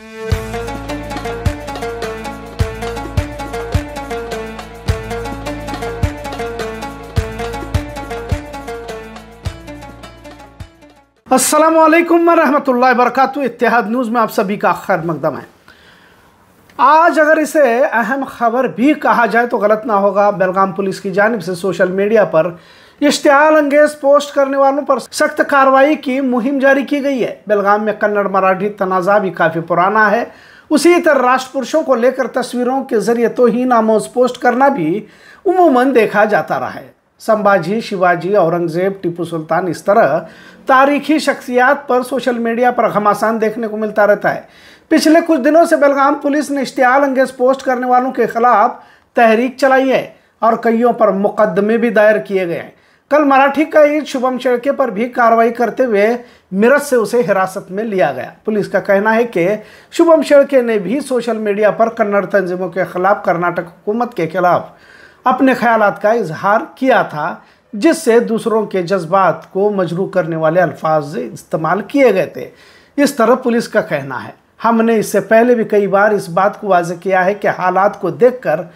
अस्सलामुअलैकुम वरहमतुल्लाहि वबरकातुहू। इत्तेहाद न्यूज़ में आप सभी का खैर मकदम है। आज अगर इसे अहम खबर भी कहा जाए तो गलत ना होगा। बेलगाम पुलिस की जानिब से सोशल मीडिया पर इश्तियाल अंगेज पोस्ट करने वालों पर सख्त कार्रवाई की मुहिम जारी की गई है। बेलगाम में कन्नड़ मराठी तनाज़ा भी काफ़ी पुराना है। उसी तरह राष्ट्र पुरुषों को लेकर तस्वीरों के जरिए तौहीन आमोज पोस्ट करना भी उमूमन देखा जाता रहा है। संभाजी, शिवाजी, औरंगजेब, टीपू सुल्तान, इस तरह तारीखी शख्सियात पर सोशल मीडिया पर घमासान देखने को मिलता रहता है। पिछले कुछ दिनों से बेलगाम पुलिस ने इश्तियाल अंगेज पोस्ट करने वालों के खिलाफ तहरीक चलाई है और कईयों पर मुकदमे भी दायर किए गए हैं। कल मराठी का ईद शुभम शेळके पर भी कार्रवाई करते हुए मिरज से उसे हिरासत में लिया गया। पुलिस का कहना है कि शुभम शेळके ने भी सोशल मीडिया पर कन्नड़ तंजीमों के खिलाफ कर्नाटक हुकूमत के खिलाफ अपने ख्यालात का इजहार किया था, जिससे दूसरों के जज्बात को मजरूह करने वाले अल्फाज इस्तेमाल किए गए थे। इस तरह पुलिस का कहना है। हमने इससे पहले भी कई बार इस बात को वाज़ेह किया है कि हालात को देखकर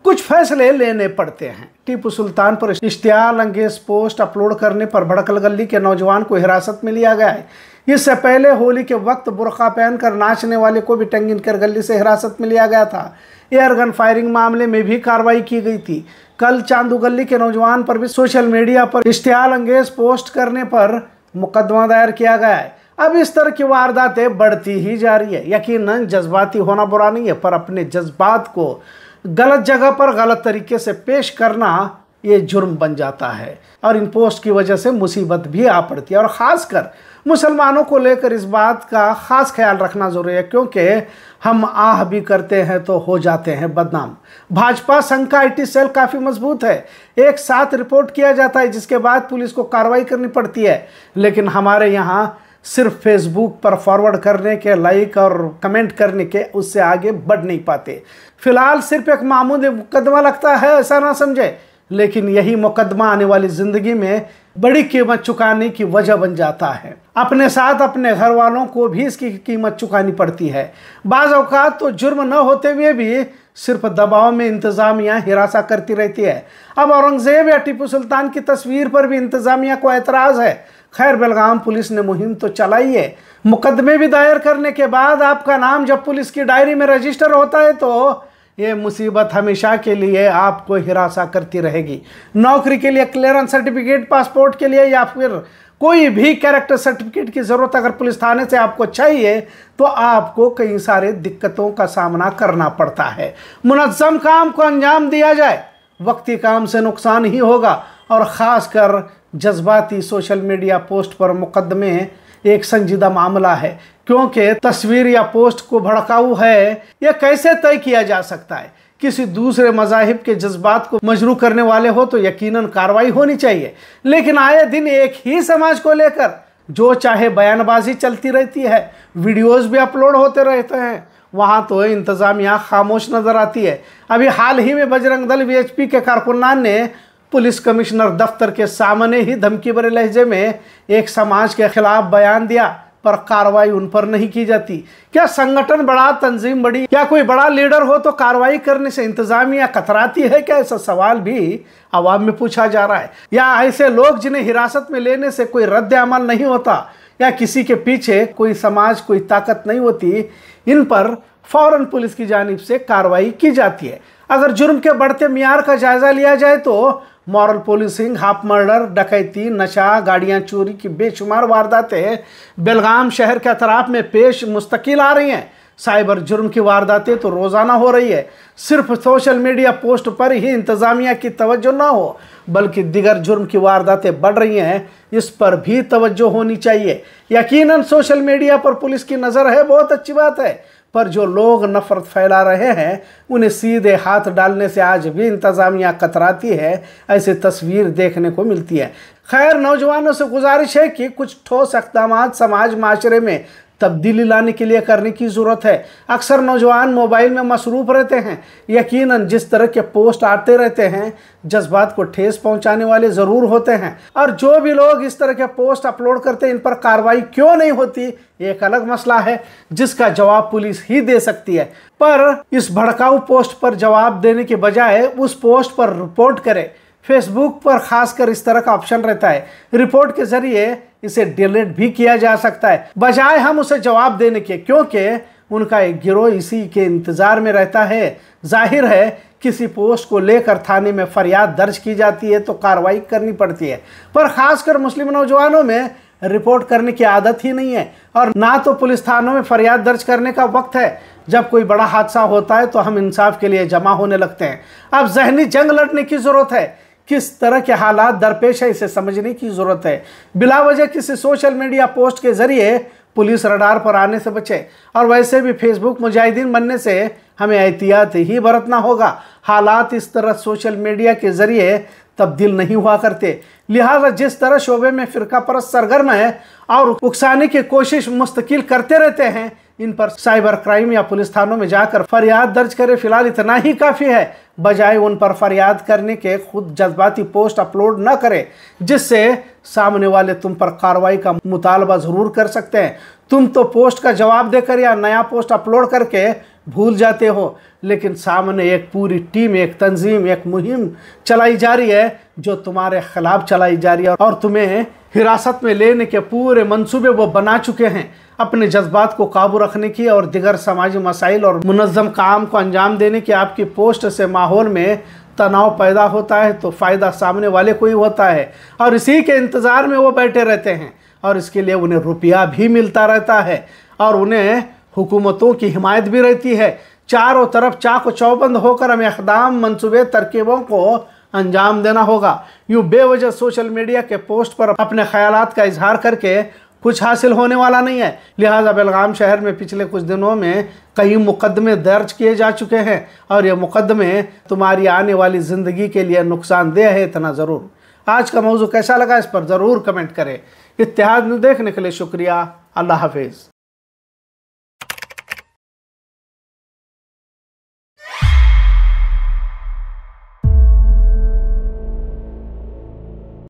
कुछ फैसले लेने पड़ते हैं। टीपू सुल्तान पर इश्तियाल अंगेज पोस्ट अपलोड करने पर भड़कल गली के नौजवान को हिरासत में लिया गया है। इससे पहले होली के वक्त बुर्का पहनकर नाचने वाले को भी टंगिनकर गली से हिरासत में लिया गया था। एयरगन फायरिंग मामले में भी कार्रवाई की गई थी। कल चांदू गली के नौजवान पर भी सोशल मीडिया पर इश्तियाल अंगेज पोस्ट करने पर मुकदमा दायर किया गया है। अब इस तरह की वारदातें बढ़ती ही जा रही है। यकीनन जज्बाती होना बुरा नहीं है, पर अपने जज्बात को गलत जगह पर गलत तरीके से पेश करना ये जुर्म बन जाता है और इन पोस्ट की वजह से मुसीबत भी आ पड़ती है। और ख़ासकर मुसलमानों को लेकर इस बात का ख़ास ख्याल रखना ज़रूरी है, क्योंकि हम आह भी करते हैं तो हो जाते हैं बदनाम। भाजपा संघ का IT सेल काफ़ी मजबूत है। एक साथ रिपोर्ट किया जाता है, जिसके बाद पुलिस को कार्रवाई करनी पड़ती है। लेकिन हमारे यहाँ सिर्फ फेसबुक पर फॉरवर्ड करने के, लाइक और कमेंट करने के, उससे आगे बढ़ नहीं पाते। फिलहाल सिर्फ एक मामूली मुकदमा लगता है, ऐसा ना समझे, लेकिन यही मुकदमा आने वाली ज़िंदगी में बड़ी कीमत चुकाने की वजह बन जाता है। अपने साथ अपने घर वालों को भी इसकी कीमत चुकानी पड़ती है। बाज़ औक़ात तो जुर्म न होते हुए भी सिर्फ दबाव में इंतज़ामिया हिरासा करती रहती है। अब औरंगज़ेब या टीपू सुल्तान की तस्वीर पर भी इंतज़ामिया को एतराज़ है। खैर, बेलगाम पुलिस ने मुहिम तो चलाई है। मुकदमे भी दायर करने के बाद आपका नाम जब पुलिस की डायरी में रजिस्टर होता है तो ये मुसीबत हमेशा के लिए आपको हिरासा करती रहेगी। नौकरी के लिए क्लियरेंस सर्टिफिकेट, पासपोर्ट के लिए या फिर कोई भी कैरेक्टर सर्टिफिकेट की ज़रूरत अगर पुलिस थाने से आपको चाहिए तो आपको कई सारे दिक्कतों का सामना करना पड़ता है। मुनज़्ज़म काम को अंजाम दिया जाए, वक्ती काम से नुकसान ही होगा। और ख़ासकर जज्बाती सोशल मीडिया पोस्ट पर मुकदमे एक संजीदा मामला है, क्योंकि तस्वीर या पोस्ट को भड़काऊ है यह कैसे तय किया जा सकता है। किसी दूसरे मज़ाहिब के जज्बात को मजरूह करने वाले हो तो यकीनन कार्रवाई होनी चाहिए। लेकिन आए दिन एक ही समाज को लेकर जो चाहे बयानबाजी चलती रहती है, वीडियोज़ भी अपलोड होते रहते हैं, वहाँ तो इंतज़ामिया खामोश नज़र आती है। अभी हाल ही में बजरंग दल VHP के कारकुनान ने पुलिस कमिश्नर दफ्तर के सामने ही धमकी भरे लहजे में एक समाज के खिलाफ बयान दिया, पर कार्रवाई उन पर नहीं की जाती। क्या संगठन बड़ा, तंजीम बड़ी, क्या कोई बड़ा लीडर हो तो कार्रवाई करने से इंतजामिया कतराती है क्या? ऐसा सवाल भी आवाम में पूछा जा रहा है। या ऐसे लोग जिन्हें हिरासत में लेने से कोई रद्द अमल नहीं होता या किसी के पीछे कोई समाज, कोई ताकत नहीं होती, इन पर फौरन पुलिस की जानिब से कार्रवाई की जाती है। अगर जुर्म के बढ़ते मियार का जायज़ा लिया जाए तो मॉरल पुलिसिंग, हाफ मर्डर, डकैती, नशा, गाड़ियां चोरी की बेशुमार वारदातें बेलगाम शहर के अतराफ में पेश मुस्तकिल आ रही हैं। साइबर जुर्म की वारदातें तो रोज़ाना हो रही है। सिर्फ सोशल मीडिया पोस्ट पर ही इंतज़ामिया की तवज्जो ना हो, बल्कि दिगर जुर्म की वारदातें बढ़ रही हैं, इस पर भी तवज्जो होनी चाहिए। यकीनन सोशल मीडिया पर पुलिस की नज़र है, बहुत अच्छी बात है, पर जो लोग नफरत फैला रहे हैं उन्हें सीधे हाथ डालने से आज भी इंतज़ामिया कतराती है। ऐसी तस्वीर देखने को मिलती है। खैर, नौजवानों से गुजारिश है कि कुछ ठोस इक़दामात समाज माशरे में तब्दीली लाने के लिए करने की ज़रूरत है। अक्सर नौजवान मोबाइल में मसरूफ़ रहते हैं। यकीनन जिस तरह के पोस्ट आते रहते हैं जज्बात को ठेस पहुंचाने वाले ज़रूर होते हैं, और जो भी लोग इस तरह के पोस्ट अपलोड करते हैं इन पर कार्रवाई क्यों नहीं होती एक अलग मसला है, जिसका जवाब पुलिस ही दे सकती है। पर इस भड़काऊ पोस्ट पर जवाब देने के बजाय उस पोस्ट पर रिपोर्ट करें। फेसबुक पर खासकर इस तरह का ऑप्शन रहता है, रिपोर्ट के जरिए इसे डिलीट भी किया जा सकता है, बजाय हम उसे जवाब देने के, क्योंकि उनका एक गिरोह इसी के इंतज़ार में रहता है। जाहिर है किसी पोस्ट को लेकर थाने में फरियाद दर्ज की जाती है तो कार्रवाई करनी पड़ती है, पर खासकर मुस्लिम नौजवानों में रिपोर्ट करने की आदत ही नहीं है, और ना तो पुलिस थानों में फरियाद दर्ज करने का वक्त है। जब कोई बड़ा हादसा होता है तो हम इंसाफ के लिए जमा होने लगते हैं। अब जहनी जंग लड़ने की ज़रूरत है। किस तरह के हालात दरपेश है इसे समझने की ज़रूरत है। बिला वजह किसी सोशल मीडिया पोस्ट के ज़रिए पुलिस रडार पर आने से बचे, और वैसे भी फेसबुक मुजाहिदीन बनने से हमें एहतियात ही बरतना होगा। हालात इस तरह सोशल मीडिया के ज़रिए तब्दील नहीं हुआ करते, लिहाजा जिस तरह शोबे में फ़िरका परस्त सरगर्म है और उकसाने की कोशिश मुस्तकिल करते रहते हैं, इन पर साइबर क्राइम या पुलिस थानों में जाकर फरियाद दर्ज करें। फिलहाल इतना ही काफ़ी है, बजाय उन पर फरियाद करने के खुद जज्बाती पोस्ट अपलोड न करें, जिससे सामने वाले तुम पर कार्रवाई का मुतालबा ज़रूर कर सकते हैं। तुम तो पोस्ट का जवाब देकर या नया पोस्ट अपलोड करके भूल जाते हो, लेकिन सामने एक पूरी टीम, एक तंजीम, एक मुहिम चलाई जा रही है जो तुम्हारे खिलाफ चलाई जा रही है, और तुम्हें हिरासत में लेने के पूरे मंसूबे वो बना चुके हैं। अपने जज्बात को काबू रखने की और दिगर समाजी मसाइल और मुनज़्ज़म काम को अंजाम देने की आपकी पोस्ट से माहौल में तनाव पैदा होता है तो फ़ायदा सामने वाले को ही होता है, और इसी के इंतज़ार में वो बैठे रहते हैं, और इसके लिए उन्हें रुपया भी मिलता रहता है, और उन्हें हुकूमतों की हिमायत भी रहती है। चारों तरफ चाक चौबंद होकर हमें इक़दाम, मंसूबे, तरकीबों को अंजाम देना होगा। यूँ बेवजह सोशल मीडिया के पोस्ट पर अपने ख्यालात का इजहार करके कुछ हासिल होने वाला नहीं है। लिहाजा बेलगाम शहर में पिछले कुछ दिनों में कई मुकदमे दर्ज किए जा चुके हैं, और ये मुकदमे तुम्हारी आने वाली ज़िंदगी के लिए नुकसानदेह है, इतना ज़रूर। आज का मौजू कैसा लगा इस पर ज़रूर कमेंट करें। इत्तेहाद न्यूज़ देखने के लिए शुक्रिया। अल्लाह हाफिज़।